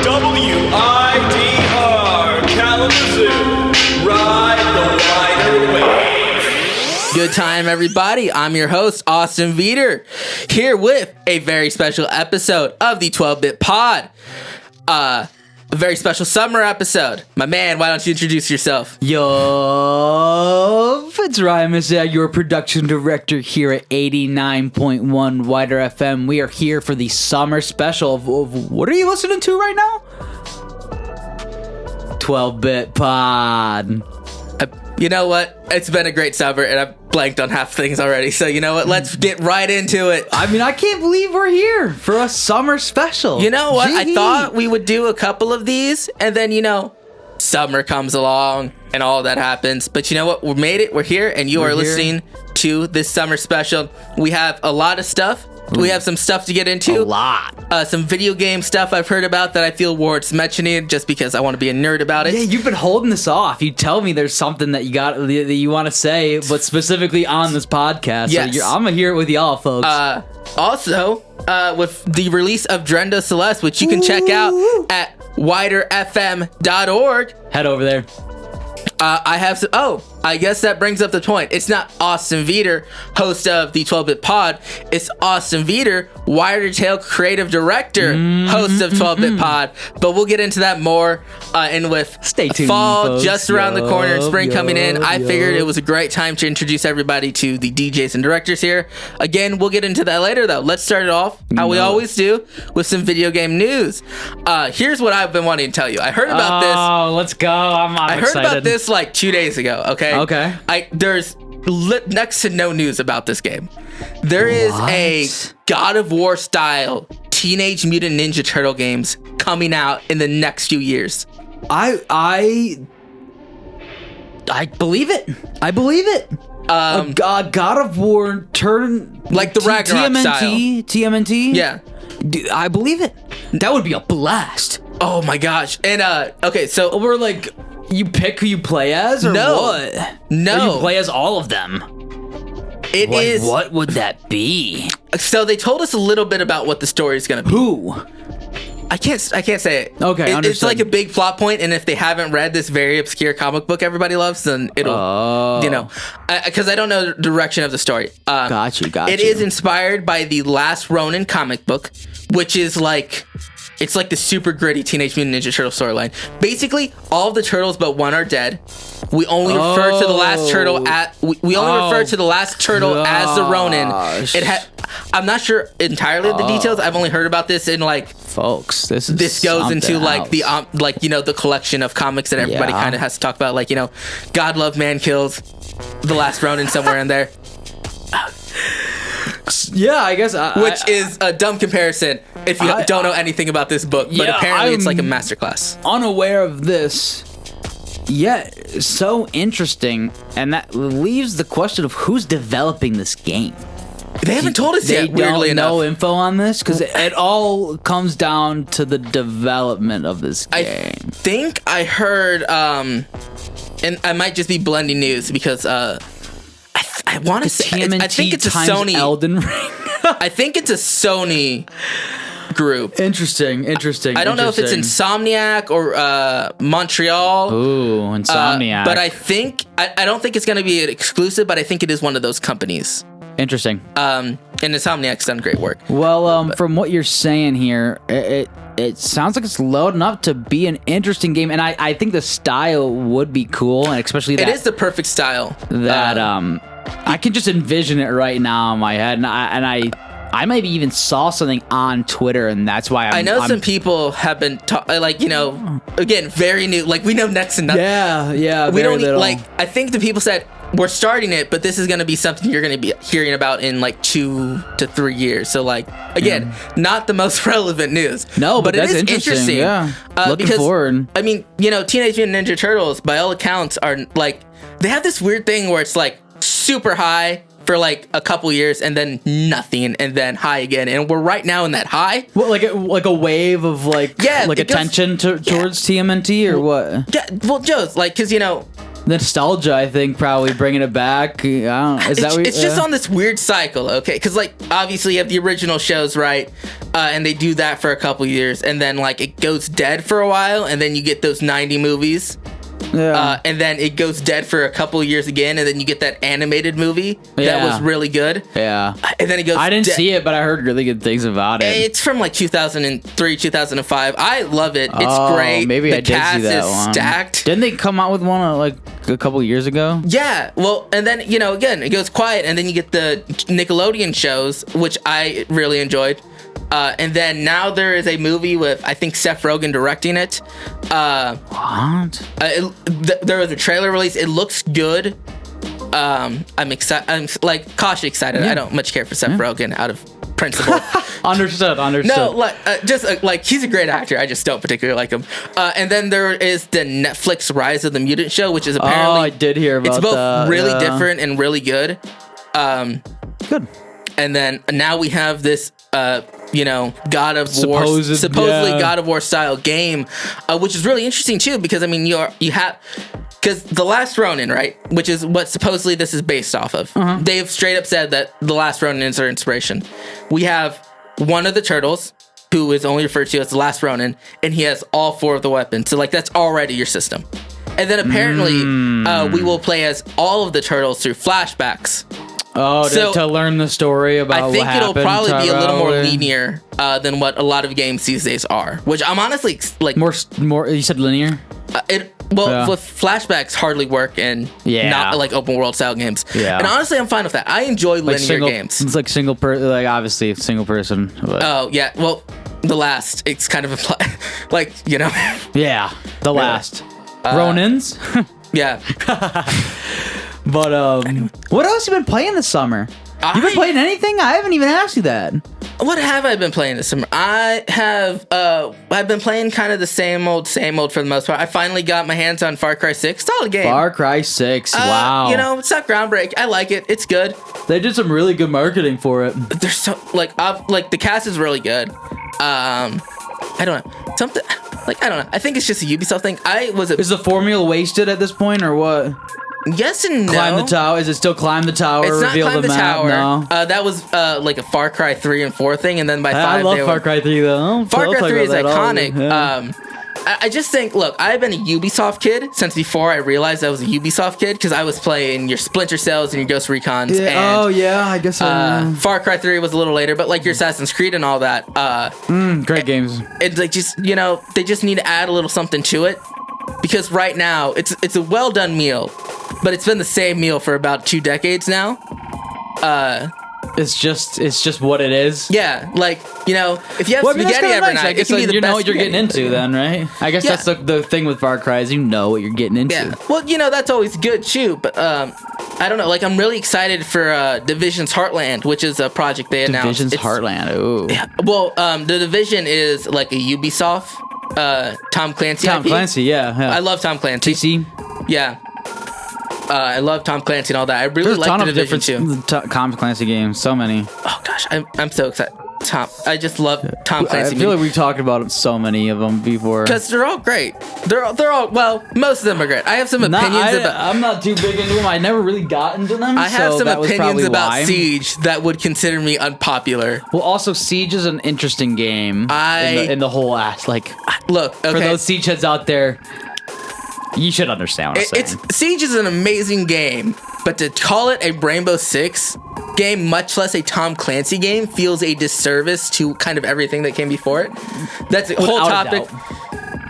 WIDR Kalamazoo. Ride the wider wave. Good time, everybody. I'm your host, Austin Vetor, here with a very special episode of the 12-Bit Pod. A very special summer episode. My man, why don't you introduce yourself? Yo, it's Ryan Mizak, your production director here at 89.1 WIDR FM. We are here for the summer special of what are you listening to right now? 12-Bit Pod. You know what? It's been a great summer, and I've blanked on half things already. So you know what? Let's get right into it. I mean, I can't believe we're here for a summer special. You know what? Gee. I thought we would do a couple of these, and then, summer comes along, and all that happens. But you know what? We made it. We're here, and you are listening to this summer special. We have a lot of stuff. We have some stuff to get into. A lot. Some video game stuff I've heard about that I feel warrants mentioning just because I want to be a nerd about it. Yeah, you've been holding this off. You tell me there's something that you want to say, but specifically on this podcast. Yes. So I'm going to hear it with y'all, folks. Also, with the release of Drendo Celeste, which you can check out at widerfm.org. Head over there. I guess that brings up the point. It's not Austin Vetor, host of the 12-Bit Pod. It's Austin Vetor, Wider Tale creative director, host of 12-Bit Pod. But we'll get into that more. And with Stay tuned, fall folks. just around the corner and spring coming in, I figured it was a great time to introduce everybody to the DJs and directors here. Again, we'll get into that later, though. Let's start it off, how we always do, with some video game news. Here's what I've been wanting to tell you. I heard about this. Oh, let's go. I'm I excited. heard about this like 2 days ago, okay? Okay. There's next to no news about this game. There is a God of War style Teenage Mutant Ninja Turtle games coming out in the next few years. I believe it. I believe it. God of War turn Like the Ragnarok style. TMNT. Yeah. Dude, I believe it. That would be a blast. Oh my gosh. And okay, so We're like, you pick who you play as, or No. what? No. Or you play as all of them. it is. What would that be? So they told us a little bit about what the story is going to be. Who? I can't say it. Okay, It's understood. like a big plot point, and if they haven't read this very obscure comic book everybody loves, then it'll, because I don't know the direction of the story. Got you. It is inspired by the Last Ronin comic book, which is like, it's like the super gritty Teenage Mutant Ninja Turtle storyline. Basically, all of the turtles but one are dead. We only refer to the last turtle refer to the last turtle as the Ronin. I'm not sure entirely of the details. I've only heard about this in like, folks. This goes into like the the collection of comics that everybody kind of has to talk about. Like, God Love Man Kills, the Last Ronin somewhere in there. Yeah, I guess. Which is a dumb comparison if you don't know anything about this book, but apparently it's like a masterclass. Unaware of this. Yeah, so interesting, and that leaves the question of who's developing this game. They haven't told us yet, weirdly enough. No info on this, because it all comes down to the development of this game. I think I heard, and I might just be blending news because I want to say, I think it's a Sony. Elden Ring. I think it's a Sony group. Interesting. I don't know if it's Insomniac or Montreal. Ooh, Insomniac. But I think I don't think it's going to be an exclusive, but I think it is one of those companies. Interesting. And Insomniac's done great work. Well, from what you're saying here, it sounds like it's loading up to be an interesting game, and I think the style would be cool, and especially that it is the perfect style. That I can just envision it right now in my head, and I maybe even saw something on Twitter, and that's why I know some people have been again, very new. Like, we know next to nothing. Yeah. We don't little. I think the people said we're starting it, but this is going to be something you're going to be hearing about in like 2 to 3 years. So again, not the most relevant news. No, but it that's is interesting. Yeah, looking because, forward. I mean, Teenage Mutant Ninja Turtles, by all accounts, are like, they have this weird thing where it's like super high for like a couple years and then nothing and then high again, and we're right now in that high. What, like a wave of attention towards TMNT or what? Yeah, well, Joe's like, because nostalgia, I think, probably bringing it back. I don't, is that what, It's just on this weird cycle, okay? Because like obviously you have the original shows, right? And they do that for a couple years, and then like it goes dead for a while, and then you get those 90 movies. Yeah. And then it goes dead for a couple of years again, and then you get that animated movie that was really good. Yeah. And then it goes. I didn't see it, but I heard really good things about it. It's from like 2003, 2005. I love it. It's great. Maybe the I did cast see that is one. stacked. Didn't they come out with one like a couple of years ago? Yeah. Well, and then again, it goes quiet, and then you get the Nickelodeon shows, which I really enjoyed. And then now there is a movie with, I think, Seth Rogen directing it. What? There was a trailer release. It looks good. I'm excited. I'm like cautiously excited. I don't much care for Seth Rogen out of principle. Understood. No, like like he's a great actor. I just don't particularly like him. And then there is the Netflix Rise of the Mutant show, which is apparently I did hear about it's both that, really different and really good. Good. And then now we have this, God of War, Supposedly God of War style game, which is really interesting too, because I mean, because The Last Ronin, right, which is what supposedly this is based off of. They've straight up said that The Last Ronin is their inspiration. We have one of the turtles who is only referred to as The Last Ronin, and he has all 4 of the weapons. So like that's already your system. And then apparently we will play as all of the turtles through flashbacks. Oh, So, to learn the story about I think what it'll happened, probably be a little more probably. linear than what a lot of games these days are, which I'm honestly like More. You said linear. With flashbacks hardly work in not like open world style games. Yeah. And honestly, I'm fine with that. I enjoy linear games. It's like single person, like obviously single person. But Oh yeah, well, the last it's kind of like yeah, the last Ronins. yeah. But what else you been playing this summer? You been playing anything? I haven't even asked you that. What have I been playing this summer? I've been playing kind of the same old for the most part. I finally got my hands on Far Cry 6. Solid game. Far Cry 6. Wow. It's not groundbreaking. I like it. It's good. They did some really good marketing for it. There's so like the cast is really good. I don't know. Something like I don't know. I think it's just a Ubisoft thing. Is the formula wasted at this point or what? Yes and no. Climb the tower. Is it still climb the tower? It's not reveal climb the the map? tower. No. That was like a Far Cry 3 and 4 thing, and then by 5 I love Far Cry 3 though. Far Cry 3 is iconic. Yeah. I just think, look, I've been a Ubisoft kid since before I realized I was a Ubisoft kid because I was playing your Splinter Cells and your Ghost Recons. Yeah. And, I guess. Far Cry 3 was a little later, but like your Assassin's Creed and all that. Great games. It's like just they just need to add a little something to it because right now it's a well done meal, but it's been the same meal for about 2 decades now. It's just what it is. Yeah, like if you have spaghetti every night, it can be the you know best what you're getting spaghetti. into then, right? I guess that's the thing with Far Cry is you know what you're getting into. Yeah, well, that's always good too. But I don't know. Like, I'm really excited for Division's Heartland, which is a project they announced. Division's Heartland. Ooh. Yeah, well, the Division is like a Ubisoft Tom Clancy. Tom IP. Clancy, yeah. I love Tom Clancy. TC. Yeah. I love Tom Clancy and all that. I really like the Division too. Tom Clancy games. So many. Oh gosh, I'm so excited. I just love Tom Clancy. I feel like we've talked about so many of them before. Because they're all great. They're all well. Most of them are great. I have some opinions about. I'm not too big into them. I never really got into them. I have so some that was opinions probably about why. Siege that would consider me unpopular. Well, also Siege is an interesting game. In the whole ass. Like, look, okay. for those Siege heads out there, you should understand what I'm saying. Siege is an amazing game, but to call it a Rainbow Six game, much less a Tom Clancy game, feels a disservice to kind of everything that came before it. That's a whole topic.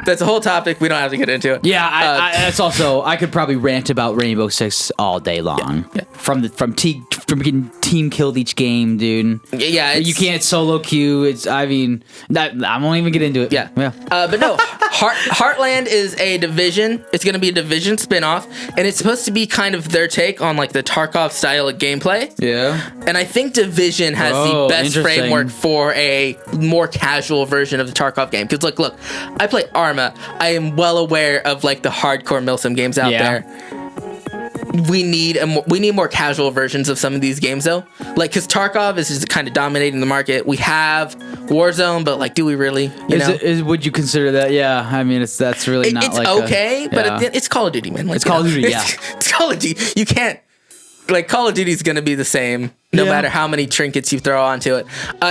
That's a whole topic. We don't have to get into it. Yeah, that's also. I could probably rant about Rainbow Six all day long. Yeah. From getting team killed each game, dude. Yeah, you can't solo queue. I won't even get into it. Yeah. But no, Heartland is a Division. It's going to be a Division spinoff, and it's supposed to be kind of their take on like the Tarkov style of gameplay. Yeah. And I think Division has the best framework for a more casual version of the Tarkov game. Because look, I play Arma. I am well aware of like the hardcore Milsim games out there. we need more casual versions of some of these games though. Like, because Tarkov is just kind of dominating the market. We have Warzone, but like, do we really? Would you consider that? Yeah, I mean, that's really not it's like okay, but it's Call of Duty, man. Like, it's Call of Duty, yeah. It's Call of Duty. You can't. Like, Call of Duty is going to be the same no matter how many trinkets you throw onto it.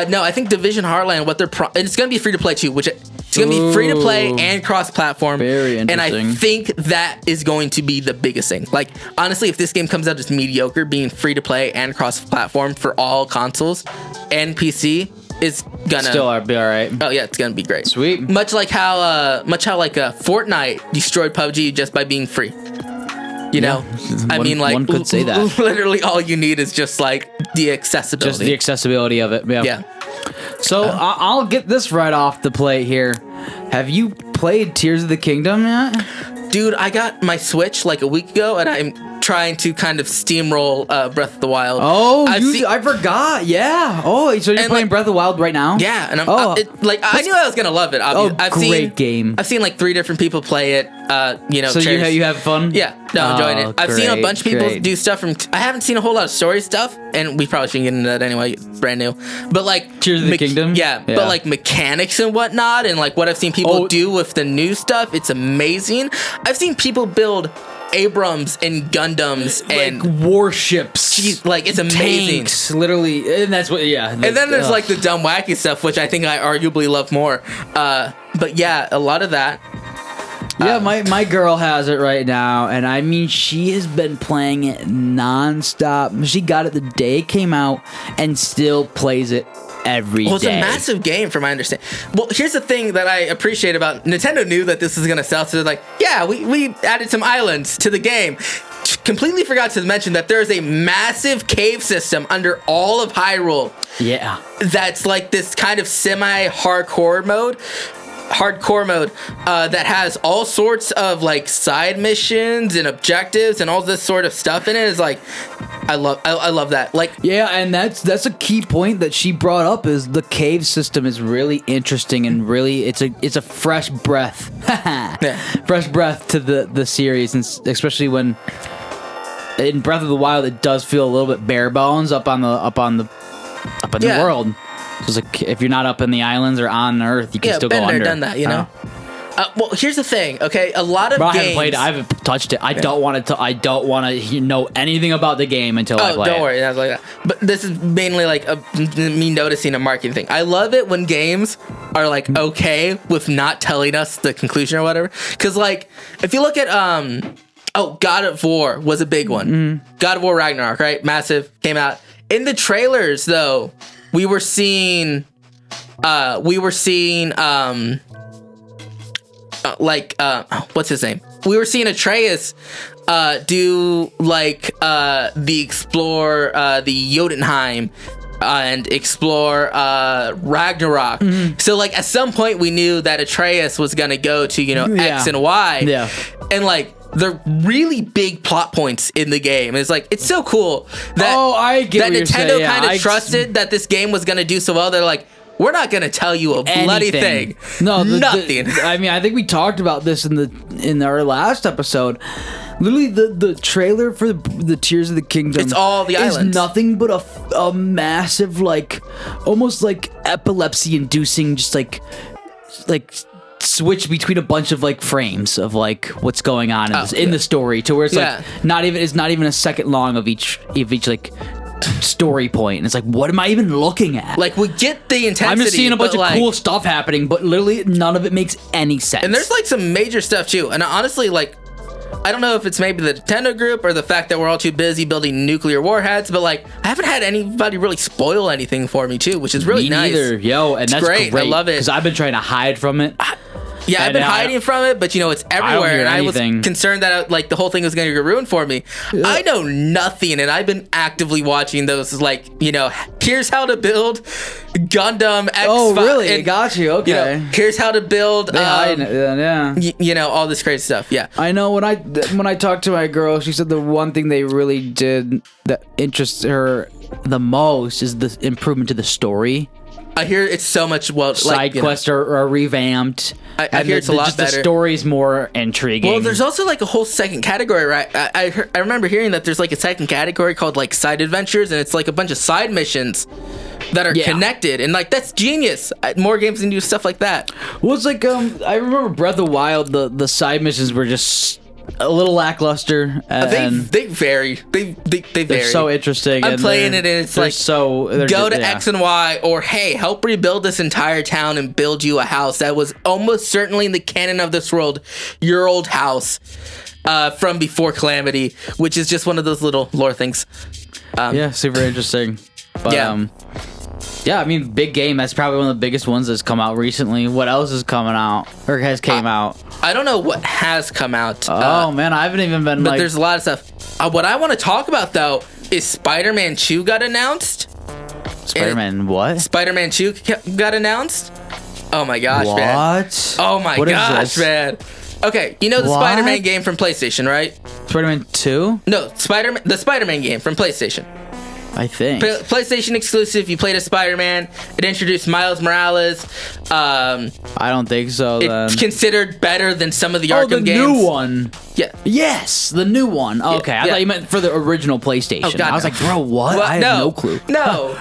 No, I think Division Heartland, it's going to be free to play too, which it's going to be free to play and cross-platform. Very interesting. And I think that is going to be the biggest thing. Like, honestly, if this game comes out as mediocre, being free to play and cross-platform for all consoles and PC is gonna still be all right. Oh yeah, it's gonna be great. Sweet. Much like how Fortnite destroyed PUBG just by being free. You know, I mean, like, one could say that. Literally, all you need is just like the accessibility. Just the accessibility of it. Yeah. So I'll get this right off the plate here. Have you played Tears of the Kingdom yet? Dude, I got my Switch like a week ago, and I'm trying to kind of steamroll Breath of the Wild. Oh, I forgot. Yeah. Oh, so you're playing Breath of the Wild right now? Yeah, and I knew I was gonna love it. Great game. I've seen like 3 different people play it. So you have fun? Yeah, no, enjoying it. I've seen a bunch of people do stuff from. I haven't seen a whole lot of story stuff, and we probably shouldn't get into that anyway. It's brand new, but like Tears of the Kingdom. Yeah, but like mechanics and whatnot, and like what I've seen people do with the new stuff, it's amazing. I've seen people build Abrams and Gundams and like warships. Jeez, like, it's amazing. Tanks, literally, and that's what. Yeah, and then there's like the dumb wacky stuff, which I think I arguably love more. But yeah, a lot of that. Yeah, my girl has it right now, and I mean, she has been playing it nonstop. She got it the day it came out, and still plays it every day. Well, it's a massive game, from my understanding. Well, here's the thing that I appreciate about Nintendo knew that this was gonna sell, so they're like, yeah, we added some islands to the game. Completely forgot to mention that there's a massive cave system under all of Hyrule. Yeah, that's like this kind of semi-hardcore mode. That has all sorts of like side missions and objectives and all this sort of stuff in it. Is like, I love that. Like, yeah, and that's a key point that she brought up, is the cave system is really interesting and really it's a fresh breath, fresh breath to the series, and especially when in Breath of the Wild it does feel a little bit bare bones up in the world. So it's like, if you're not up in the islands or on Earth, you can still go under. Yeah, been there, done that, you know? Well, here's the thing, okay? A lot of games... I haven't played it. I haven't touched it. I don't want to know anything about the game until I play it. Oh, don't worry. That's like that. But this is mainly like me noticing a marketing thing. I love it when games are like okay with not telling us the conclusion or whatever. Because like, if you look at... God of War was a big one. Mm-hmm. God of War Ragnarok, right? Massive. Came out. In the trailers, though... We were seeing what's his name? We were seeing Atreus do like the explore the Jotunheim and explore Ragnarok. Mm-hmm. So like at some point we knew that Atreus was gonna go to X and Y. Yeah, and like. They're really big plot points in the game. It's like, it's so cool that, Nintendo kind of trusted that this game was going to do so well. They're like, we're not going to tell you a bloody thing. No, nothing. I mean, I think we talked about this in our last episode. Literally, the trailer for the Tears of the Kingdom, it's all the islands. Is nothing but a massive, like, almost like epilepsy-inducing, just like switch between a bunch of like frames of like what's going on in the story, to where it's like not even a second long of each like story point, and it's like, what am I even looking at? Like, we get the intensity. I'm just seeing a bunch of cool stuff happening, but literally none of it makes any sense. And there's like some major stuff too. And honestly, like, I don't know if it's maybe the Nintendo group or the fact that we're all too busy building nuclear warheads, but like, I haven't had anybody really spoil anything for me too, which is really nice. Yo, and it's that's great. I love it because I've been trying to hide from it. Yeah, I've been hiding from it, but it's everywhere, and I was concerned that like the whole thing was going to get ruined for me. Yeah. I know nothing, and I've been actively watching those. Like, here's how to build Gundam X. Oh, really? And, got you. Okay. Here's how to build. Yeah. All this crazy stuff. Yeah. I know when I talked to my girl, she said the one thing they really did that interests her the most is the improvement to the story. I hear it's so much side quests are revamped. I hear it's a lot better. The story's more intriguing. Well, there's also like a whole second category, right? I remember hearing that there's like a second category called like side adventures, and it's like a bunch of side missions that are connected, and like that's genius. More games can do stuff like that. Well, it's like I remember Breath of the Wild. The side missions were just a little lackluster. And they vary. They vary. They're so interesting. I'm playing it, and it's like go to X and Y, or hey, help rebuild this entire town and build you a house that was almost certainly in the canon of this world, your old house from before Calamity, which is just one of those little lore things. Super interesting. But, yeah, I mean, big game. That's probably one of the biggest ones that's come out recently. What else is coming out or has came out? I don't know what has come out. Oh man, I haven't even been. But there's a lot of stuff. What I want to talk about though is Spider-Man 2 got announced. Spider-Man what? Spider-Man 2 got announced. Oh my gosh, man! What? Oh my gosh, man! Okay, you know the Spider-Man game from PlayStation, right? Spider-Man 2? No, the Spider-Man game from PlayStation. I think. PlayStation exclusive. You played as Spider-Man. It introduced Miles Morales. I don't think so. It's considered better than some of the Arkham games. The new one. Yeah. Yes, the new one. Okay, I thought you meant for the original PlayStation. Oh, God, I was like, bro, what? I have no clue. No.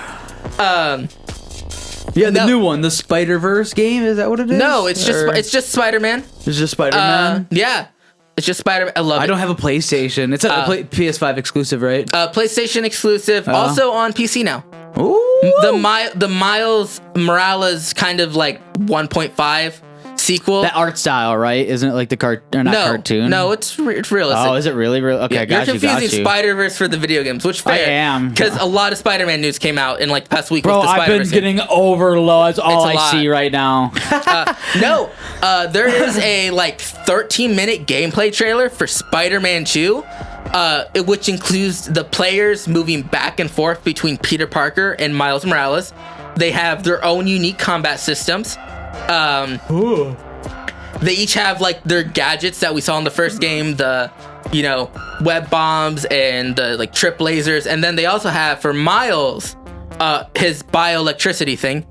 The new one, the Spider-Verse game. Is that what it is? No, it's just Spider-Man. It's just Spider-Man. Yeah. It's just Spider-Man. I love it. I don't have a PlayStation. It's a PS5 exclusive, right? PlayStation exclusive. Also on PC now. Ooh. The Miles Morales kind of like 1.5 sequel. That art style, right? Isn't it like the cartoon? No, it's realistic. Oh, is it really? Okay, yeah, you're confusing Spider-Verse for the video games, which fair. I am. Because a lot of Spider-Man news came out in like the past week. Bro, with the I've been getting overload. That's all I see right now. There is a like 13-minute gameplay trailer for Spider-Man 2, which includes the players moving back and forth between Peter Parker and Miles Morales. They have their own unique combat systems. They each have like their gadgets that we saw in the first game, the web bombs and the like trip lasers, and then they also have for Miles his bioelectricity thing,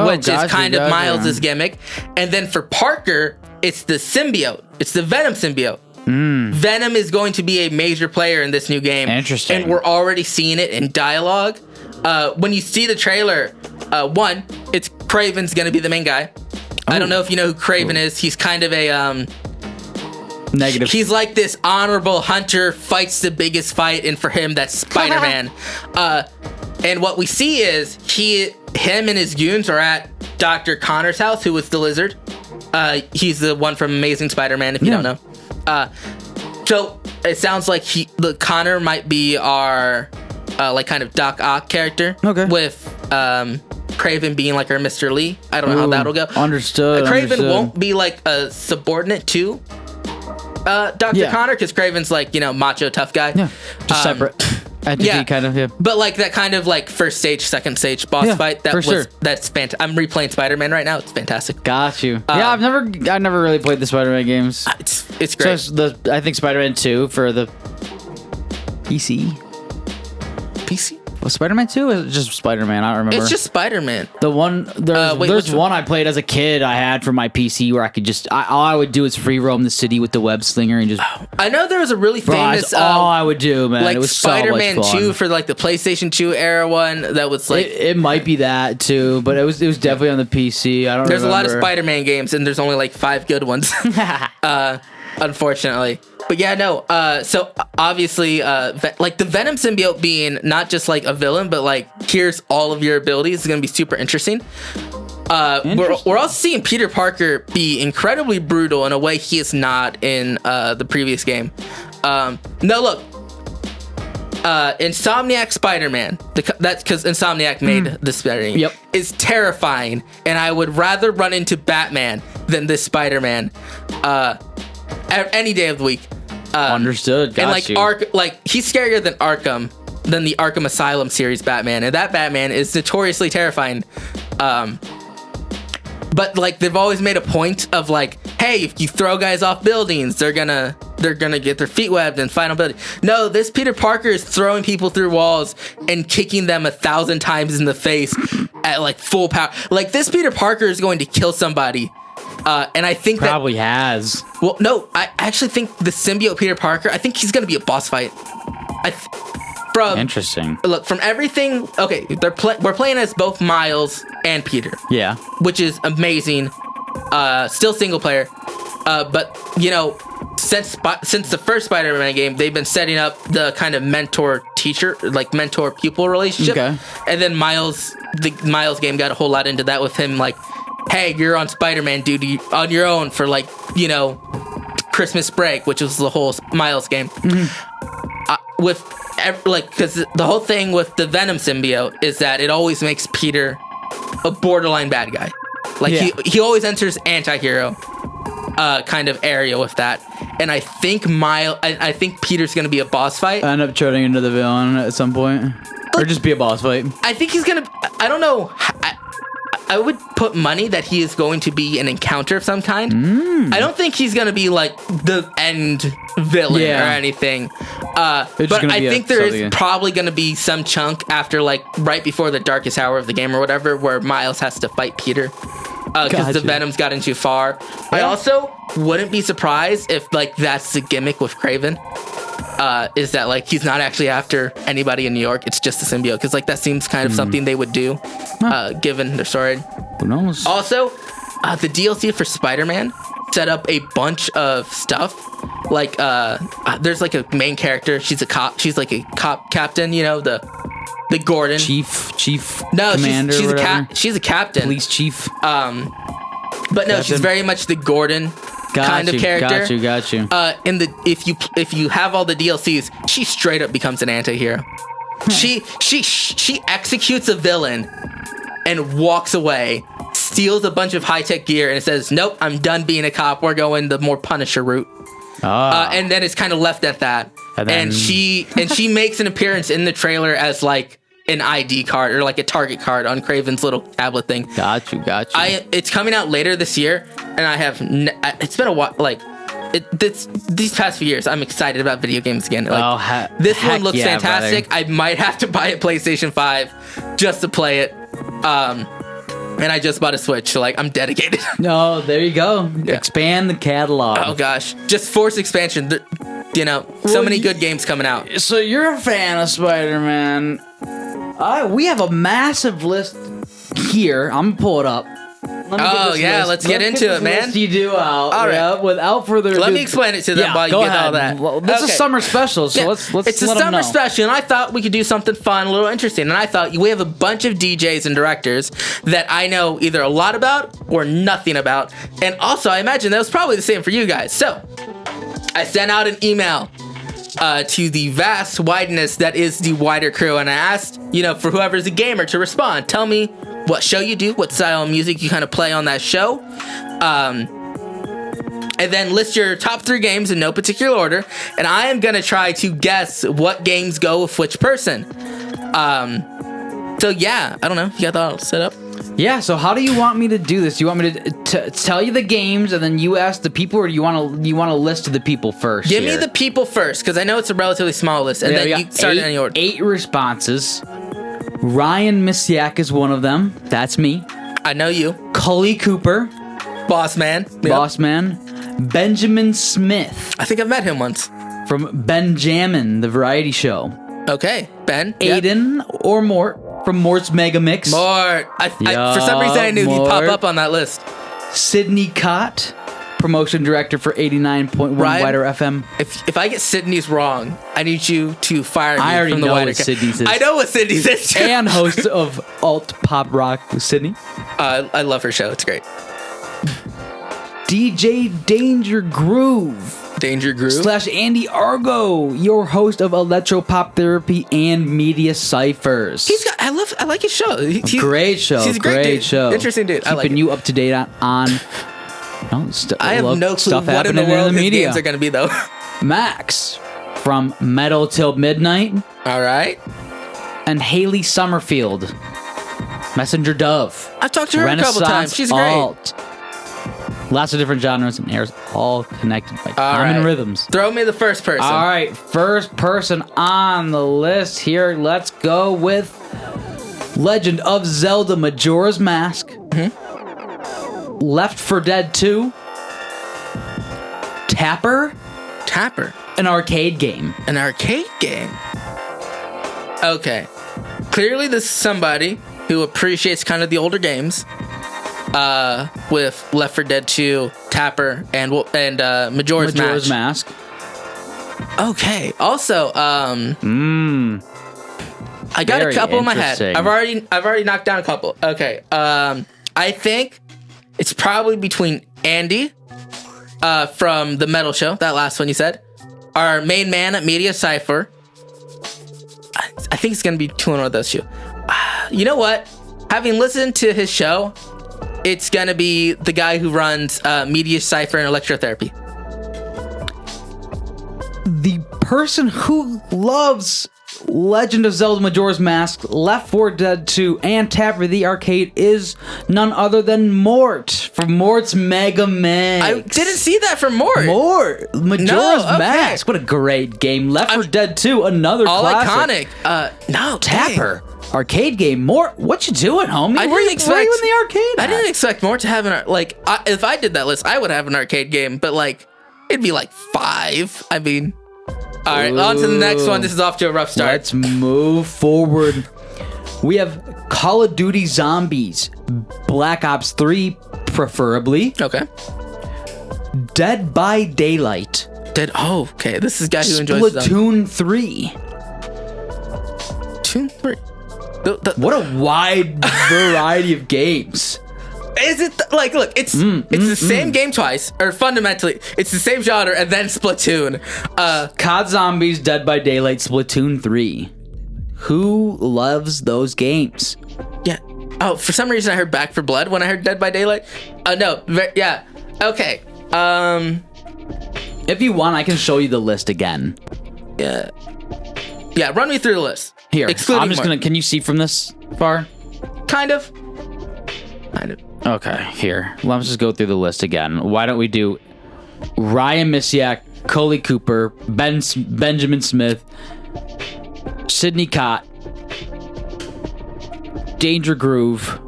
which is kind of Miles's gimmick, and then for Parker it's the symbiote, it's the Venom symbiote. Venom is going to be a major player in this new game. Interesting. And we're already seeing it in dialogue. When you see the trailer, one, it's Kraven's gonna be the main guy. I don't know if you know who Kraven is. He's kind of a negative. He's like this honorable hunter, fights the biggest fight, and for him that's Spider-Man. And what we see is him and his goons are at Dr. Connor's house, who was the Lizard. He's the one from Amazing Spider-Man, if you don't know. So it sounds like Connor might be our like kind of Doc Ock character. Okay. With Kraven being like our Mr. Lee. I don't know how that'll go. Understood. Kraven won't be like a subordinate to Dr. Connor, because Kraven's like, macho tough guy. Yeah. Just separate. Kind of, yeah. But like that kind of like first stage, second stage boss fight. That's fantastic. I'm replaying Spider-Man right now. It's fantastic. Got you. I've never really played the Spider-Man games. It's great. So I think Spider-Man 2 for the PC. Was Spider-Man 2 or is it just Spider-Man? I don't remember. It's just Spider-Man. The one there's one I played as a kid I had for my PC where I could just all I would do is free roam the city with the web slinger and just I know there was a really famous that's all I would do, man. Like it was Spider-Man so much fun. 2 for like the PlayStation 2 era one that was like it might be that too, but it was definitely on the PC. I don't There's remember. a lot of Spider-Man games and there's only like 5 good ones. Unfortunately. But yeah, no. So obviously, like the Venom symbiote being not just like a villain, but like here's all of your abilities is gonna be super interesting. We're also seeing Peter Parker be incredibly brutal in a way he is not in the previous game. No, look. Insomniac Spider-Man, that's because Insomniac made this Spider-Man. Yep. Is terrifying, and I would rather run into Batman than this Spider-Man. Any day of the week. Understood. Got and like he's scarier than the Arkham Asylum series Batman, and that Batman is notoriously terrifying. But like they've always made a point of like, hey, if you throw guys off buildings, they're gonna get their feet webbed and find a building. No, this Peter Parker is throwing people through walls and kicking them 1,000 times in the face at like full power. Like this Peter Parker is going to kill somebody. And I think Probably has. Well, no, I actually think the symbiote Peter Parker, I think he's going to be a boss fight. Interesting. Look, from everything, okay, we're playing as both Miles and Peter. Yeah. Which is amazing. Still single player. But, you know, since the first Spider-Man game, they've been setting up the kind of mentor-teacher, like mentor-pupil relationship. Okay. And then the Miles game got a whole lot into that with him, like, hey, you're on Spider-Man duty on your own for, like, you know, Christmas break, which was the whole Miles game. Because the whole thing with the Venom symbiote is that it always makes Peter a borderline bad guy. Like, he always enters anti-hero kind of area with that. And I think I think Peter's going to be a boss fight. End up turning into the villain at some point. Or just be a boss fight. I think he's going to... I don't know... I would put money that he is going to be an encounter of some kind. I don't think he's going to be like the end villain or anything. But I think there is probably going to be some chunk after like right before the darkest hour of the game or whatever where Miles has to fight Peter. Because the Venom's gotten too far. Yeah. I also wouldn't be surprised if like that's the gimmick with Kraven. Is that like he's not actually after anybody in New York? It's just a symbiote because like that seems kind of something they would do, given their story. Who knows? Also, the DLC for Spider-Man set up a bunch of stuff. Like, there's like a main character. She's a cop. She's like a cop captain. You know the Gordon chief. No, commander. She's a captain. Police chief. But no, she's very much the Gordon. Kind of character. Got you. If you have all the DLCs, she straight up becomes an anti-hero. She executes a villain and walks away, steals a bunch of high-tech gear, and says, "Nope, I'm done being a cop. We're going the more Punisher route." And then it's kind of left at that. And she makes an appearance in the trailer as like an ID card or like a target card on Kraven's little tablet thing. Got you. It's coming out later this year, and I have it's been a while. Like these past few years, I'm excited about video games again. Like, this one looks fantastic. Brother. I might have to buy a PlayStation 5 just to play it. And I just bought a Switch, so like I'm dedicated. No, there you go. Yeah. Expand the catalog. Oh gosh, just force expansion. You know, so many good games coming out. So you're a fan of Spider-Man. We have a massive list here. I'm gonna pull it up. Let's get into it, man. You do out. All right. Yeah, without further ado, let me explain it to them while you get all that. Well, this is summer special, so let's it's a summer special, and I thought we could do something fun, a little interesting. And I thought we have a bunch of DJs and directors that I know either a lot about or nothing about. And also, I imagine that was probably the same for you guys. So I sent out an email to the vast wideness that is the WIDR crew, and I asked, for whoever's a gamer to respond. Tell me what show you do, what style of music you kind of play on that show, and then list your top 3 games in no particular order, and I am gonna try to guess what games go with which person. So yeah, I don't know. You got that all set up? Yeah, so how do you want me to do this? Do you want me to tell you the games and then you ask the people, or do you want to list the people first? Give me the people first, because I know it's a relatively small list, and then you start in any order. 8 responses. Ryan Misiak is one of them. That's me. I know you. Cully Cooper. Boss man. Yep. Boss man. Benjamin Smith. I think I've met him once. From Benjamin, the variety show. Okay, Ben. Aiden or Mort from Mort's Mega Mix. Mort. For some reason, I knew he'd pop up on that list. Sydney Cott, promotion director for 89.1 WIDR FM. If I get Sydney's wrong, I need you to fire me I already from the know WIDR. what Sydney's is. I know what Sydney's is too. And host of Alt Pop Rock with Sydney. I love her show. It's great. DJ Danger Groove. / Andy Argo, your host of Electro Pop Therapy and Media Ciphers. I like his show. Great show. He's a great show. Interesting dude. Keeping you up to date on I have no clue what in the world his games are going to be, though. Max from Metal Till Midnight. All right. And Haley Summerfield, Messenger Dove. I've talked to her a couple times. She's great. Lots of different genres and airs, all connected by common rhythms. Throw me the first person. All right, first person on the list here. Let's go with Legend of Zelda Majora's Mask. Left 4 Dead 2. Tapper. An arcade game. An arcade game. Okay. Clearly this is somebody who appreciates kind of the older games. With Left 4 Dead 2, Tapper, and Majora's Mask. Okay. Also, I got a couple in my head. I've already knocked down a couple. Okay. I think it's probably between Andy, from the Metal Show, that last one you said, our main man at Media Cypher. I think it's gonna be one of those two. You know what? Having listened to his show, it's gonna be the guy who runs Media Cypher and Electrotherapy. The person who loves Legend of Zelda Majora's Mask, Left 4 Dead 2, and Tapper the Arcade is none other than Mort from Mort's Mega Mix. I didn't see that from Mort. Majora's Mask. What a great game. Left 4 Dead 2, another all classic. iconic. Tapper. Arcade game. Mort, what you doing, homie? I Where didn't you expect in the arcade. I didn't expect Mort to have if I did that list, I would have an arcade game, but it'd be 5. I mean, all right, on to the next one. This is off to a rough start. Let's move forward. We have Call of Duty Zombies, Black Ops 3, preferably. Okay. Dead by Daylight. Okay. This is a guy who enjoys Splatoon 3. Splatoon 3. What a wide variety of games. Is it look? It's the same game twice, or fundamentally, it's the same genre, and then Splatoon. COD Zombies, Dead by Daylight, Splatoon 3. Who loves those games? Yeah. Oh, for some reason I heard Back 4 Blood when I heard Dead by Daylight. No. Yeah. Okay. If you want, I can show you the list again. Yeah. Yeah. Run me through the list. Here, I'm just gonna. Can you see from this far? Kind of. Okay, here. Let's just go through the list again. Why don't we do Ryan Misiak, Coley Cooper, Benjamin Smith, Sidney Cott, Danger Groove,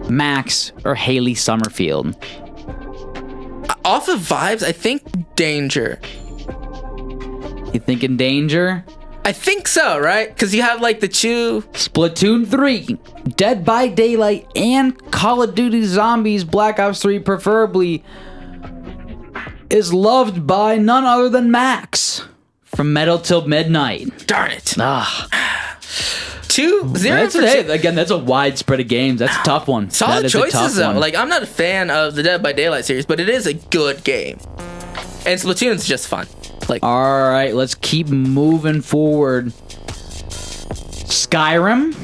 Max, or Haley Summerfield? Off of vibes, I think Danger. You thinking Danger? I think so, right? Because you have the two. Splatoon 3, Dead by Daylight, and Call of Duty Zombies Black Ops 3 preferably is loved by none other than Max from Metal Till Midnight. Darn it. 2-0 That's a wide spread of games. That's a tough one. Solid choices, though. I'm not a fan of the Dead by Daylight series, but it is a good game. And Splatoon's just fun. All right, let's keep moving forward. Skyrim.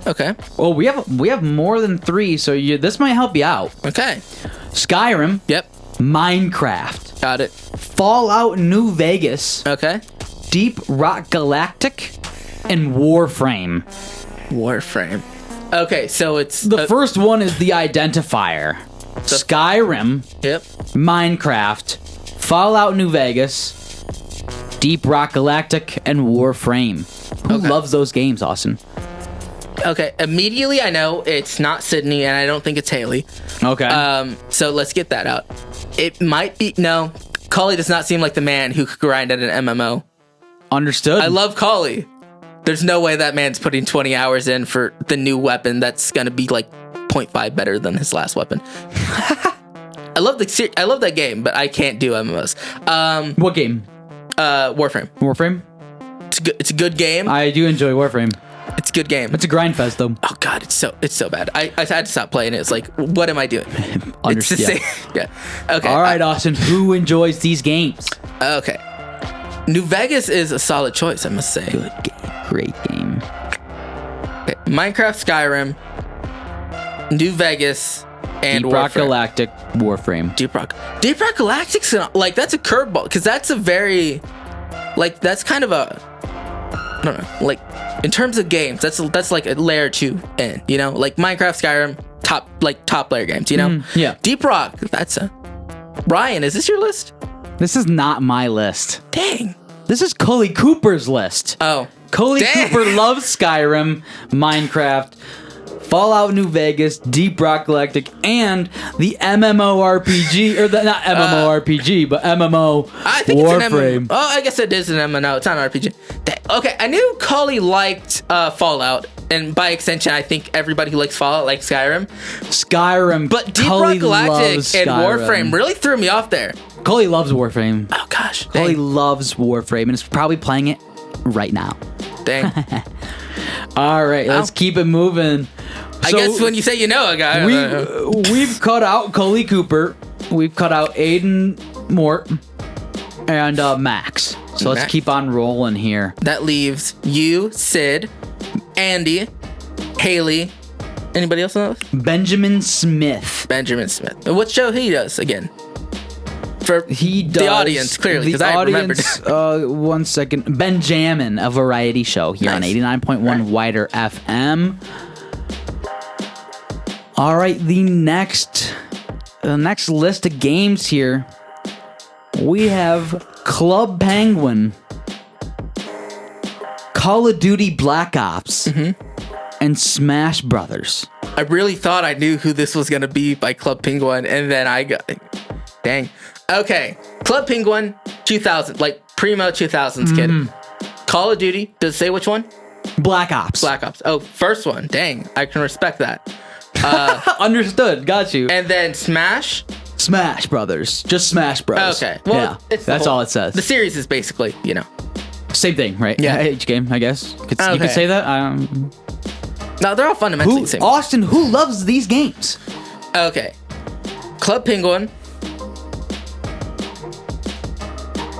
Okay. Oh, we have more than 3, so this might help you out. Okay. Skyrim. Yep. Minecraft. Got it. Fallout New Vegas. Okay. Deep Rock Galactic, and Warframe. Okay, so it's the first one is the identifier. Skyrim. Yep. Minecraft. Fallout New Vegas. Deep Rock Galactic, and Warframe. Who loves those games, Austin? Okay, immediately I know it's not Sydney, and I don't think it's Haley. Okay. So let's get that out. It might be Cully does not seem like the man who could grind at an MMO. Understood. I love Cully. There's no way that man's putting 20 hours in for the new weapon that's gonna be 0.5 better than his last weapon. I love that game, but I can't do MMOs. What game? Warframe. Warframe? It's a good game. I do enjoy Warframe. It's a good game. It's a grind fest, though. Oh god, it's so bad. I had to stop playing it. It's what am I doing? It's the same. Yeah. Okay. All right, Austin. Who enjoys these games? Okay. New Vegas is a solid choice, I must say. Good game. Great game. Okay. Minecraft, Skyrim, New Vegas, and Deep Rock Galactic, Warframe. Deep Rock Galactic's that's a curveball because that's a very that's kind of a I don't know in terms of games that's a layer 2 in Minecraft, Skyrim, top layer games yeah. Deep Rock, that's a Ryan. Is this your list? This is not my list. Dang. This is Cully Cooper's list. Oh, Coley Dang. Cooper loves Skyrim, Minecraft, Fallout New Vegas, Deep Rock Galactic, and the MMORPG, or the, not MMORPG, but MMO I think it's an Warframe. MMO. Oh, I guess it is an MMO. It's not an RPG. Okay, I knew Cully liked Fallout, and by extension, I think everybody who likes Fallout likes Skyrim. Skyrim, But Deep Cully Rock Galactic loves and Skyrim. Warframe really threw me off there. Cully loves Warframe. Oh gosh, Cully dang. loves Warframe, and is probably playing it right now. Dang. All right, let's keep it moving. I guess when you say you know a guy, We've cut out Coley Cooper. We've cut out Aiden Mort and Max. So let's Max. keep on rolling here. that leaves you, Sid, Andy, Haley. Anybody else on those? Benjamin Smith. Benjamin Smith. And what show he does again? For He does the audience, clearly, because I remembered. One second. Benjamin, a variety show here on Nice. 89.1 WIDR FM. All right, the next list of games here, we have Club Penguin, Call of Duty Black Ops, and Smash Brothers. I really thought I knew who this was going to be by Club Penguin, and then I got... Dang. Okay. Club Penguin, 2000, like primo 2000s kid. Call of Duty, does it say which one? Black Ops. Black Ops. Oh, first one. Dang. I can respect that. Understood. Got you. And then Smash. Smash Brothers. Just Smash Bros. Okay. Well, yeah, it's the that's whole- all it says. The series is basically, Same thing, right? Yeah. Each game, I guess. You Okay. could say that. No, they're all fundamentally the same. Austin, who loves these games? Okay. Club Penguin.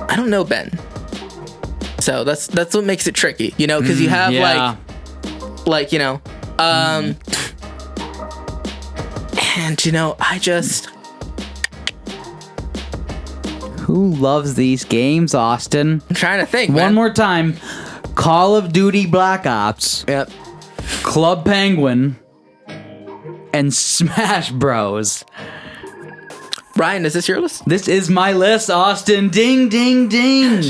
I don't know Ben. So that's what makes it tricky, because you have yeah. and I just Who loves these games, Austin? I'm trying to think. One man. more time. Call of Duty Black Ops, Yep. Club Penguin, and Smash Bros. Ryan, is this your list? This is my list, Austin. Ding, ding, ding.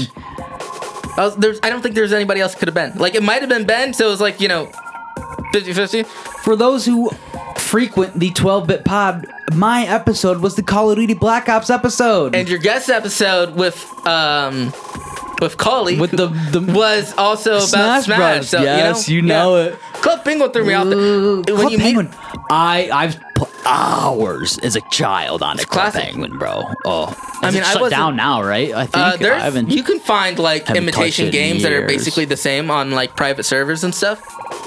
I don't think there's anybody else it could have been. Like, it might have been Ben, so it was like, 50-50. For those who frequent the 12-Bit Pod, my episode was the Call of Duty Black Ops episode. And your guest episode with Collie With the was also about Smash. Bros. So, Yes, you know it. Club Penguin threw me out there. When Club you Penguin. I've put hours as a child on it. Club classic. Penguin, bro. Oh, I mean, it's I shut wasn't- down now, right? I think I haven't. You can find like haven't imitation touched it in games that are years. basically the same on like private servers and stuff.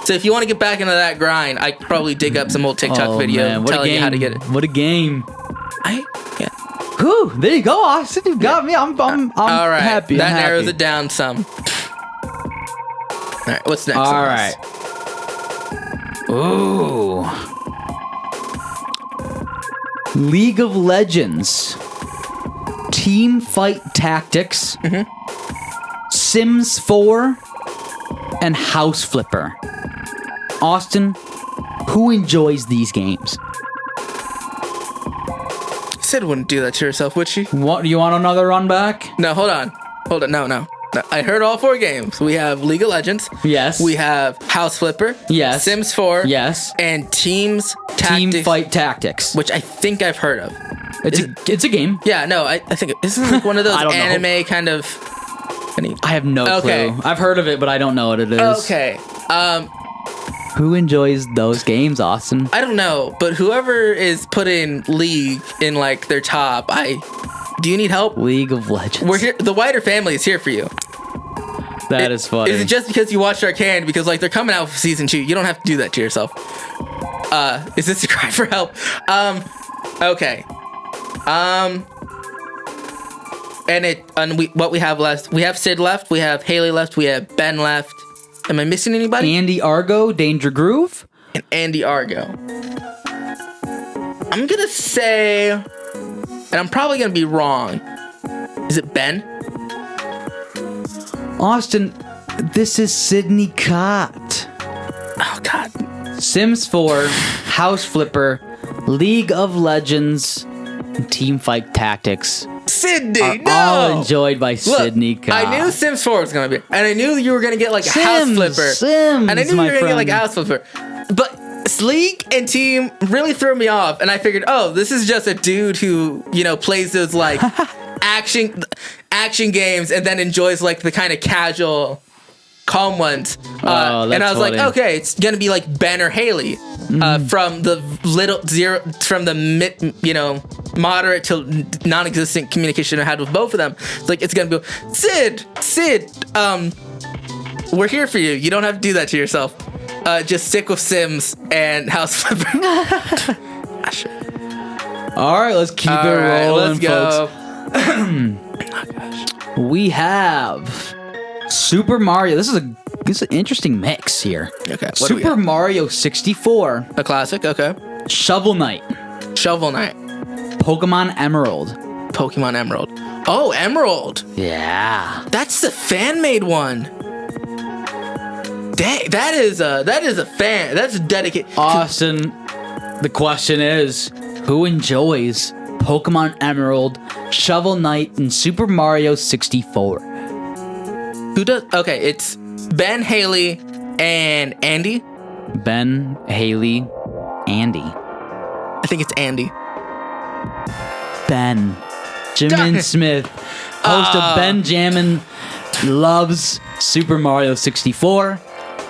So if you want to get back into that grind, I could probably dig up some old TikTok video man, what a telling you how to game. get it. What a game. Yeah. Whew, there you go, Austin. You got me. I'm All right. happy. That I'm narrows happy. it down some. All right. What's next? All on the right. list? Ooh. League of Legends. Team Fight Tactics. Sims 4. And House Flipper. Austin, who enjoys these games? Sid wouldn't do that to herself, would she? What, do you want another run back? No, hold on. No. I heard all 4 games. We have League of Legends. Yes. We have House Flipper. Yes. Sims 4. Yes. And Team Team Fight Tactics. which I think I've heard of. It's a game. Yeah, no, I think isn't it like one of those I don't know. anime kind of. I have no Okay. clue. I've heard of it, but I don't know what it is. Okay, Who enjoys those games, Austin? I don't know, but whoever is putting League in like their top, do you need help? League of Legends. We're here. The wider family is here for you. That is funny. Is it just because you watched Arcane? Because like they're coming out with season 2. You don't have to do that to yourself. Is this a cry for help? Okay. What we have left? We have Sid left. We have Haley left. We have Ben left. Am I missing anybody? Andy Argo, Danger Groove. And Andy Argo. I'm gonna say, and I'm probably gonna be wrong. Is it Ben? Austin, this is Sydney Cott. Oh God. Sims 4, House Flipper, League of Legends, and Team Fight Tactics. Sydney, are no. all enjoyed by Look, Sydney. I knew Sims 4 was gonna be, and I knew you were gonna get like a house flipper. Sims, and I knew you my were gonna get like a friend. house flipper. But Sleek and Team really threw me off, and I figured, oh, this is just a dude who, you know, plays those like action games and then enjoys like the kind of casual, calm ones. And I was that's like, funny. okay, it's gonna be like Ben or Haley from the moderate to non-existent communication I had with both of them. It's like, it's gonna be Sid, we're here for you. You don't have to do that to yourself. Just stick with Sims and House Flipper. All right, let's keep it rolling, let's go. folks. We have Super Mario. This is an interesting mix here. Okay, what do we Super got? Mario 64, A classic, okay. Shovel Knight, Shovel Knight, Pokemon Emerald. Pokemon Emerald. Oh, Emerald. Yeah. That's the fan-made one. Dang, that is a fan. That's dedicated. Austin, the question is, who enjoys Pokemon Emerald, Shovel Knight, and Super Mario 64? Who does? Okay, it's Ben, Haley, and Andy. Ben, Haley, Andy. I think it's Andy. Ben. Darn Jimin it. Smith, host of Ben Jammin', loves Super Mario 64,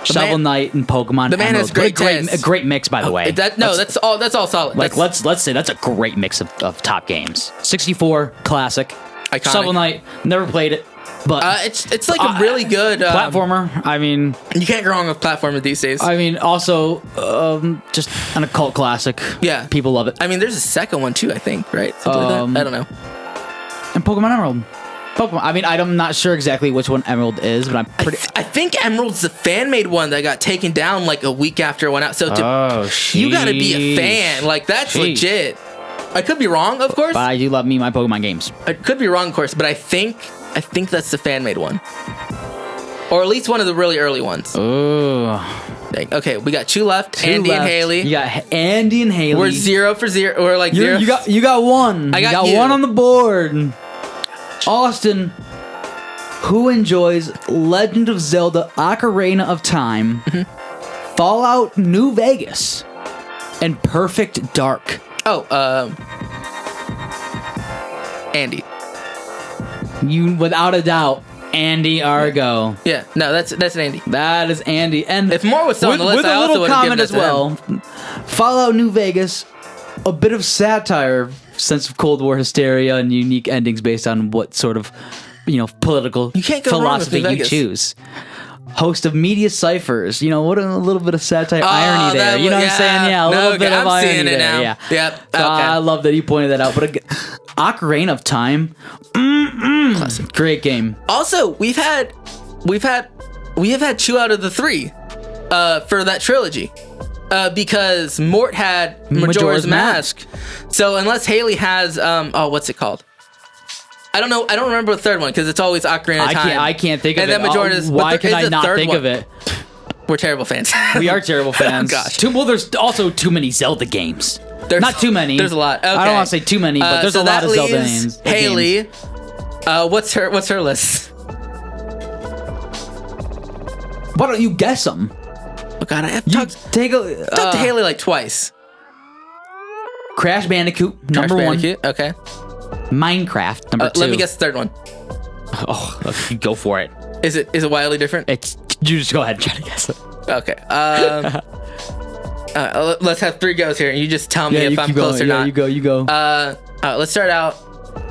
Shovel man- Knight, and Pokemon the man Emerald. has great a taste. great mix, by the way. That's all solid. Like That's let's say that's a great mix of top games. 64 classic, iconic. Shovel Knight, never played it, but It's like a really good platformer. I mean, You can't go wrong with platformers these days. also just an occult classic. Yeah. People love it. I mean, there's a second one too, I think, right? Something like that. I don't know. And Pokemon Emerald. Pokemon. I mean, I'm not sure exactly which one Emerald is, but I'm pretty. I think Emerald's the fan-made one that got taken down like a week after it went out. So you got to be a fan. Like, that's Sheesh. legit. I could be wrong, of course. But I do love me my Pokemon games. I could be wrong, of course, but I think that's the fan-made one, or at least one of the really early ones. Ooh. Okay, we got two left. Andy and Haley. You got Andy and Haley. We're 0 for 0. We're like You 0. you got one. I got you you. one on the board. Austin, who enjoys Legend of Zelda: Ocarina of Time, Fallout New Vegas, and Perfect Dark? Andy. You, without a doubt, Andy Argo. Yeah, no, that's an Andy. That is Andy. And If more was still on the list, with I a also little would've given comment it as to well. Fallout New Vegas, a bit of satire, sense of Cold War hysteria, and unique endings based on what sort of, political You can't go wrong with philosophy New you Vegas. choose. Host of media ciphers, what a little bit of satire, irony there. You know what I'm saying? Yeah, a little bit of I'm irony seeing it there. now. Yeah. Yep. So Okay. I love that you pointed that out. But again, Ocarina of Time, Classic. great game. Also, we have had 2 out of the 3 for that trilogy. Because Mort had Majora's Mask. So unless Haley has what's it called? I don't know. I don't remember the third one because it's always Ocarina of Time. I can't think of and it. then Majora's. Why but there can is I a not third think one. of it? We're terrible fans. We are terrible fans. Oh, gosh. Well, there's also too many Zelda games. There's Not too many. There's a lot. Okay. I don't want to say too many, but there's so a lot that of Zelda leaves names. Haley. Games. What's her list? Why don't you guess them? Oh God, I have You talked take a to Haley like twice. Crash Bandicoot, Crash number Bandicoot, okay. 1. Minecraft, number 2. Let me guess the third one. Oh, okay, go for it. Is it wildly different? You just go ahead and try to guess it. Okay. Let's have 3 goes here, and you just tell me if I'm keep close going. or not. You go. Let's start out.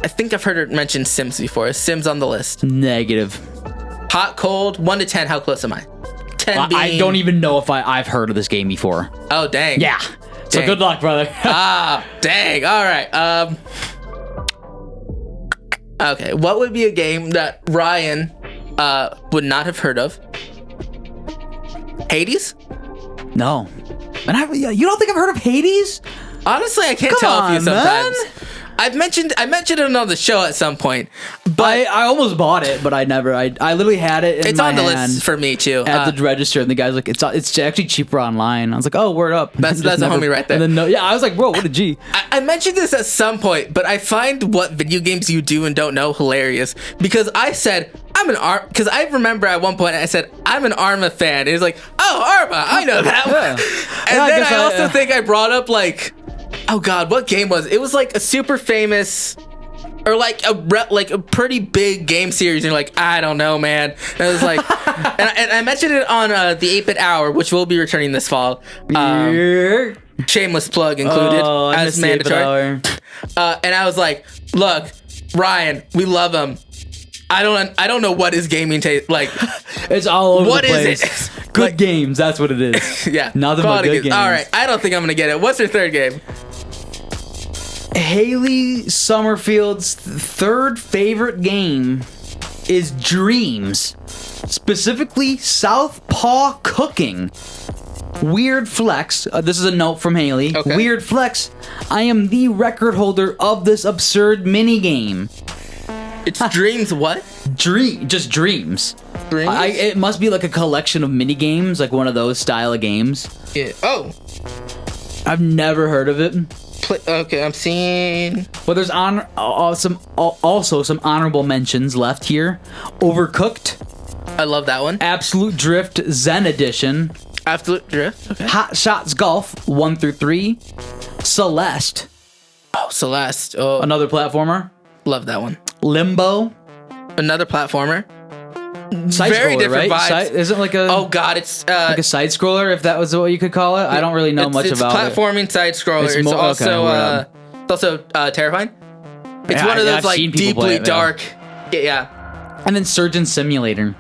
I think I've heard her mention Sims before. Is Sims on the list? Negative. Hot, cold, 1 to 10. How close am I? 10 being... I don't even know if I've heard of this game before. Oh dang. Yeah. So Dang. good luck, brother. Dang. All right. Okay. What would be a game that Ryan would not have heard of? Hades? No. And you don't think I've heard of Hades? Honestly, I can't Come tell on, if you sometimes. I mentioned it on the show at some point, but I almost bought it, but I never. I literally had it in it's my on the hand list for me too. at the register, and the guy's like, "It's actually cheaper online." I was like, "Oh, word up!" That's Just a homie right there. And then I was like, "Bro, what a G." I mentioned this at some point, but I find what video games you do and don't know hilarious because I said I'm an Arma, because I remember at one point I said I'm an Arma fan. And he was like, "Oh, Arma, I know that one." And then I also think I brought up like, oh god, what game was it? It was like a super famous or like a pretty big game series. And you're like, I don't know, man. And I was like, and I mentioned it on the 8-Bit Hour, which will be returning this fall. Shameless plug included as mandatory. And I was like, look, Ryan, we love him. I don't know what his gaming taste like. It's all over what the place. Is it? Good Like, games, that's what it is. yeah, Nothing but good games. All right, I don't think I'm gonna get it. What's your third game? Haley Summerfield's third favorite game is Dreams, specifically Southpaw Cooking. Weird flex. This is a note from Haley. Okay. Weird flex. I am the record holder of this absurd mini game. It's Dreams. What? Just Dreams. Dreams. It must be like a collection of mini games, like one of those style of games. Yeah. Oh. I've never heard of it. Okay, I'm seeing. Well, there's also some honorable mentions left here. Overcooked, I love that one. Absolute Drift Zen Edition, Absolute Drift. Okay. Hot Shots Golf 1 through 3, Celeste, Oh, Celeste. Oh, another platformer, love that one. Limbo, Another platformer. side Very scroller, different right? vibes. Isn't it like a Oh God, it's like a side scroller, if that was what you could call it? I don't really know much about it. It's platforming side scroller. It's It's also terrifying. It's Yeah, one of those I've like seen people play deeply it, yeah. dark. Yeah. And then Surgeon Simulator.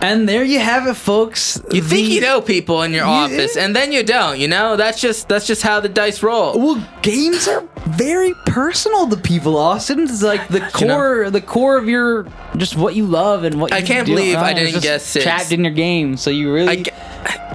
And there you have it, folks. You think you know people in your office, and then you don't. You know, that's just how the dice roll. Well, games are very personal to people, Austin. It's like the core of your just what you love and what I you can't do. believe I It's didn't just guess 6. trapped in your game, so you really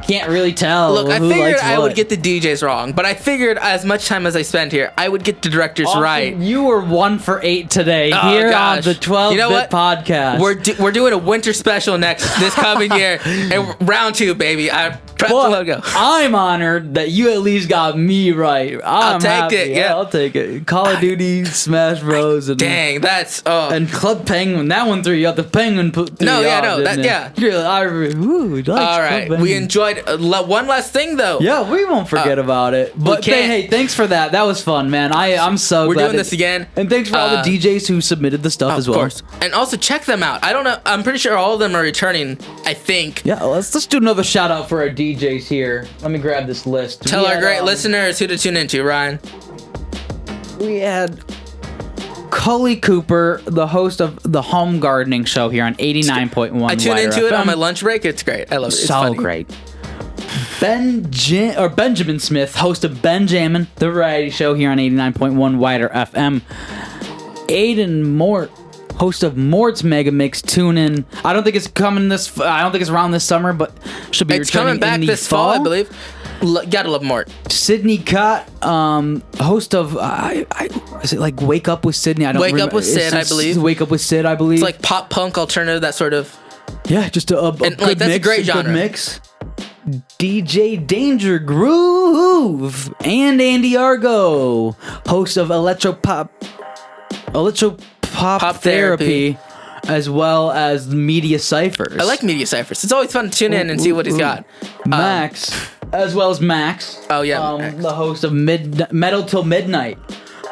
can't really tell. Look, I who figured likes I what. would get the DJs wrong, but I figured as much time as I spent here, I would get the directors Austin, right. You were 1 for 8 today Oh, here gosh. on the 12-bit You know what? podcast. We're doing a winter special this coming year, and round 2, baby. I prep the But logo. I'm honored that you at least got me right. I'll take happy. it, yeah. I'll take it. Call of Duty, Smash Bros. Dang, that's And Club Penguin, that one threw you up. The Penguin put threw No, you yeah, off, no, didn't that- it? yeah. You're like, all right. We enjoyed one last thing though. Yeah, we won't forget about it. But can't- hey, thanks for that. That was fun, man. I'm so We're glad doing this again. And thanks for all the DJs who submitted the stuff as well. Of course. And also check them out. I don't know. I'm pretty sure all of them are returning. I think. Yeah, let's do another shout out for our DJs here. Let me grab this list. Tell We our had, great listeners who to tune into, Ryan. We had Cully Cooper, the host of the Home Gardening Show here on 89.1 I tune WIDR into it on FM. my lunch break. It's great. I love it. It's So funny. great. Benjamin Smith, host of Benjamin, the variety show here on 89.1 WIDR FM. Aiden Mort, host of Mort's Mega Mix. Tune in. I don't think it's coming I don't think it's around this summer, but should be It's returning coming back in the this fall, I believe. Gotta love Mort. Sydney Cott, host of is it like Wake Up with Sydney? I don't Wake Up remember. with Sid, I It's believe. Wake Up with Sid, I believe. It's like pop punk alternative, that sort of. Yeah, just a And, good like, that's a mix, great good genre. mix. DJ Danger Groove and Andy Argo, host of Electropop Therapy, as well as Media Ciphers. I like Media Ciphers. It's always fun to tune in and see what he's got. Max, as well as Max. Oh, yeah, Max. The host of Metal Till Midnight.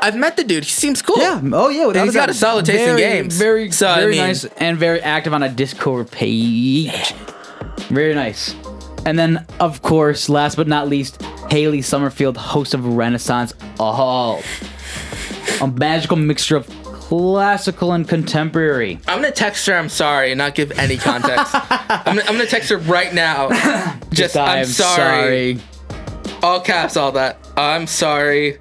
I've met the dude. He seems cool. Yeah. Oh yeah. And he's got a solid taste in games. Very, So, I very mean- nice and very active on a Discord page. Very nice. And then, of course, last but not least, Haley Summerfield, host of Renaissance Hall, a magical mixture of classical and contemporary. I'm gonna text her. I'm sorry, and not give any context. I'm gonna text her right now. Just I'm sorry. All caps, all that. I'm sorry.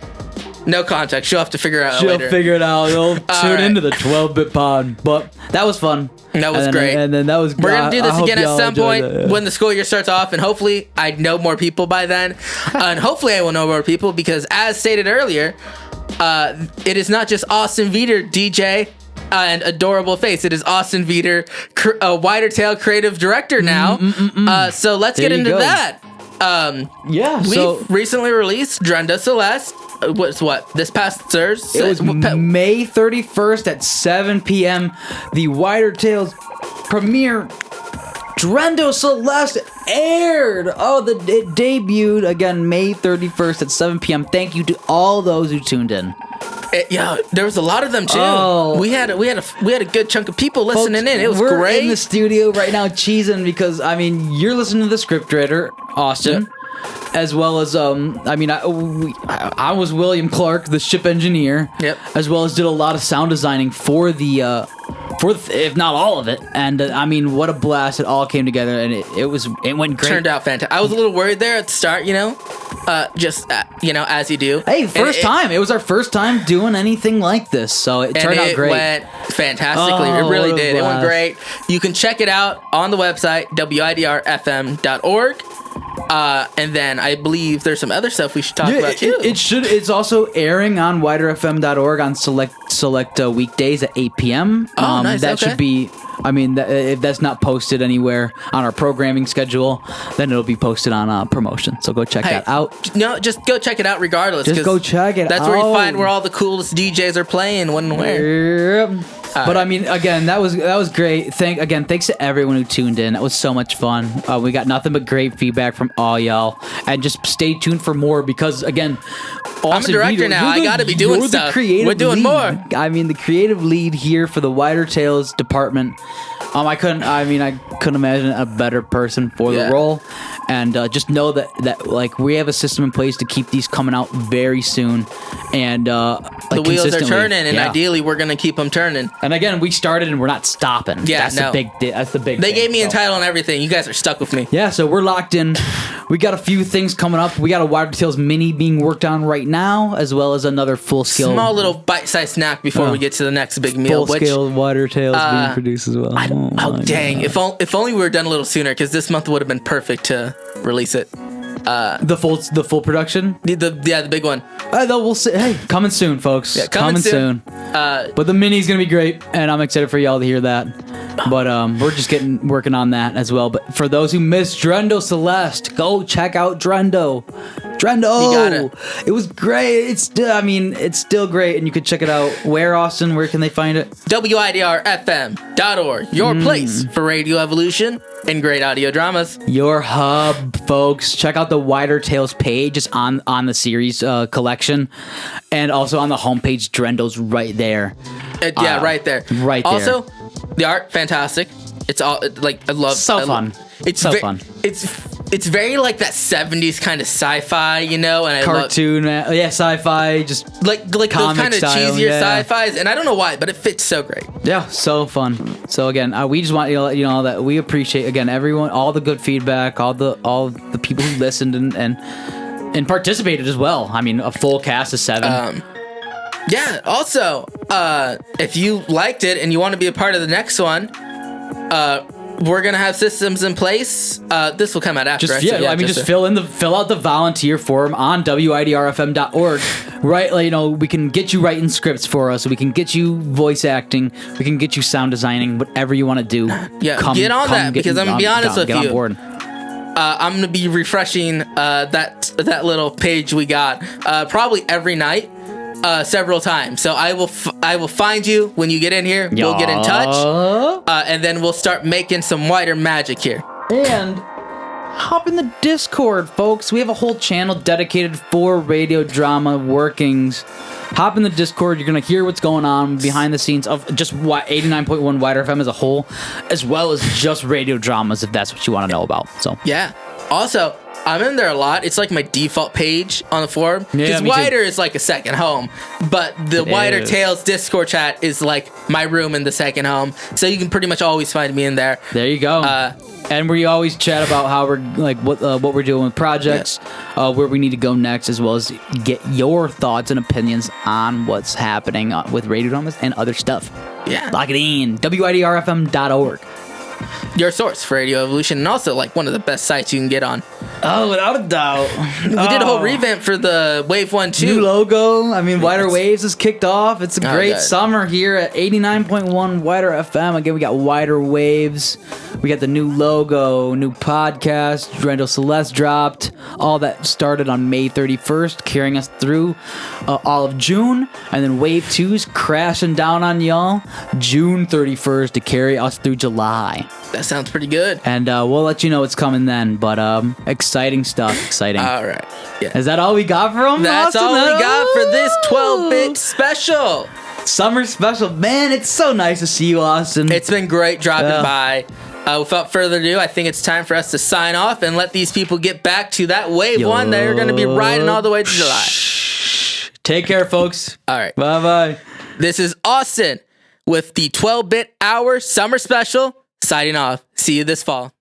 No context. She'll have to figure it out She'll later. figure it out. You'll tune right. into the 12-bit pod. But that was fun. That was And then- great. And then that was. We're gonna do I this hope again at y'all some enjoyed point it, yeah. when the school year starts off, and hopefully I know more people by then, and hopefully I will know more people because, as stated earlier, it is not just Austin Vetor, DJ, and adorable face. It is Austin Vetor, Wider Tail creative director now. So let's get into that. We recently released Drenda Celeste. This past Thursday? It was May 31st at 7 p.m. The Wider Tales premiere, Drenda Celeste, aired. It debuted again May 31st at 7 p.m. Thank you to all those who tuned in. There was a lot of them too. We had a good chunk of people listening Folks, in. It was we're great. in the studio right now cheesing because you're listening to the scriptwriter Austin. Yep. As well as I was William Clark, the ship engineer. Yep. As well as did a lot of sound designing for the if not all of it. And what a blast! It all came together, and it went great. Turned out fantastic. I was a little worried there at the start, as you do. Hey, first time. It was our first time doing anything like this, so it turned out great. It went fantastically. It really did. It went great. You can check it out on the website widrfm.org. And then I believe there's some other stuff we should talk about too. It's also airing on widrfm.org on select weekdays at 8 p.m. Nice. That should be. If that's not posted anywhere on our programming schedule, then it'll be posted on promotion. So go check that out. No, just go check it out regardless. Just go check it out. That's where you find where all the coolest DJs are playing when and where. Yep. But again, that was great. Thanks to everyone who tuned in. That was so much fun. We got nothing but great feedback from all y'all, and just stay tuned for more because again, I'm a director now. I got to be doing stuff. We're doing more. The creative lead here for the Wider Tales department. I couldn't imagine a better person for the role, and just know that we have a system in place to keep these coming out very soon, and the wheels are turning, and ideally we're gonna keep them turning. And again, we started and we're not stopping. Yeah, that's the big. They gave me a title and everything. You guys are stuck with me. Yeah, so we're locked in. We got a few things coming up. We got a Wider Tales mini being worked on right now, as well as another full-scale... Small little bite-sized snack before we get to the next big meal. Full-scale Wider Tales being produced as well. Dang. If only we were done a little sooner, because this month would have been perfect to release it. The full production? The big one. We'll see. Hey, coming soon, folks. Yeah, coming soon. But the mini's going to be great, and I'm excited for y'all to hear that. But we're just working on that as well. But for those who missed Drenda Celeste, go check out Drendo. You got it. It was great. It's still great, and you can check it out. Where, Austin? Where can they find it? widrfm.org, your place for radio evolution and great audio dramas. Your hub, folks. Check out the Wider Tales page. It's on the series collection, and also on the homepage. Drendo's right there. Right there. Right there. Also, the art, fantastic. It's all I love. Fun. It's so fun. It's very like that 70s kind of sci-fi, and I cartoon, sci-fi, just like those kind of cheesier sci-fis, and I don't know why, but it fits so great. Yeah, so fun. So again, we just want you to let you know that we appreciate again everyone, all the good feedback, all the people who listened and participated as well. A full cast of 7. Also, if you liked it and you want to be a part of the next one, we're gonna have systems in place. This will come out after. Just fill out the volunteer form on widrfm.org. Right, we can get you writing scripts for us. We can get you voice acting. We can get you sound designing. Whatever you want to do. Yeah, get on that because I'm gonna be honest with you. I'm gonna be refreshing that little page we got probably every night. Several times, so I will find you when you get in here. We'll get in touch, and then we'll start making some wider magic here. And hop in the Discord, folks. We have a whole channel dedicated for radio drama workings. Hop in the Discord. You're gonna hear what's going on behind the scenes of just 89.1 WIDR FM as a whole, as well as just radio dramas, if that's what you want to know about. So yeah. Also, I'm in there a lot. It's like my default page on the forum. Because Wider is like a second home. But the Wider Tales Discord chat is like my room in the second home. So you can pretty much always find me in there. There you go. And we always chat about how we're what we're doing with projects, where we need to go next, as well as get your thoughts and opinions on what's happening with radio dramas and other stuff. Yeah. Lock it in. widrfm.org. Your source for radio evolution, and also like one of the best sites you can get on. Oh, without a doubt. We did a whole revamp for the Wave 1 too. New logo. I mean, Wider Waves is kicked off. It's a great God. summer here at 89.1 Wider FM. Again, we got Wider Waves. We got the new logo, new podcast. Randall Celeste dropped. All that started on May 31st, carrying us through all of June. And then Wave 2's crashing down on y'all June 31st to carry us through July. That sounds pretty good. And we'll let you know what's coming then. But exciting stuff. Exciting. All right. Yeah. Is that all we got for them? That's all we got for this 12-bit special. Summer special. Man, it's so nice to see you, Austin. It's been great dropping by. Without further ado, I think it's time for us to sign off and let these people get back to that Wave 1 they're going to be riding all the way to July. Take care, folks. All right. Bye-bye. This is Austin with the 12-bit hour summer special. Signing off. See you this fall.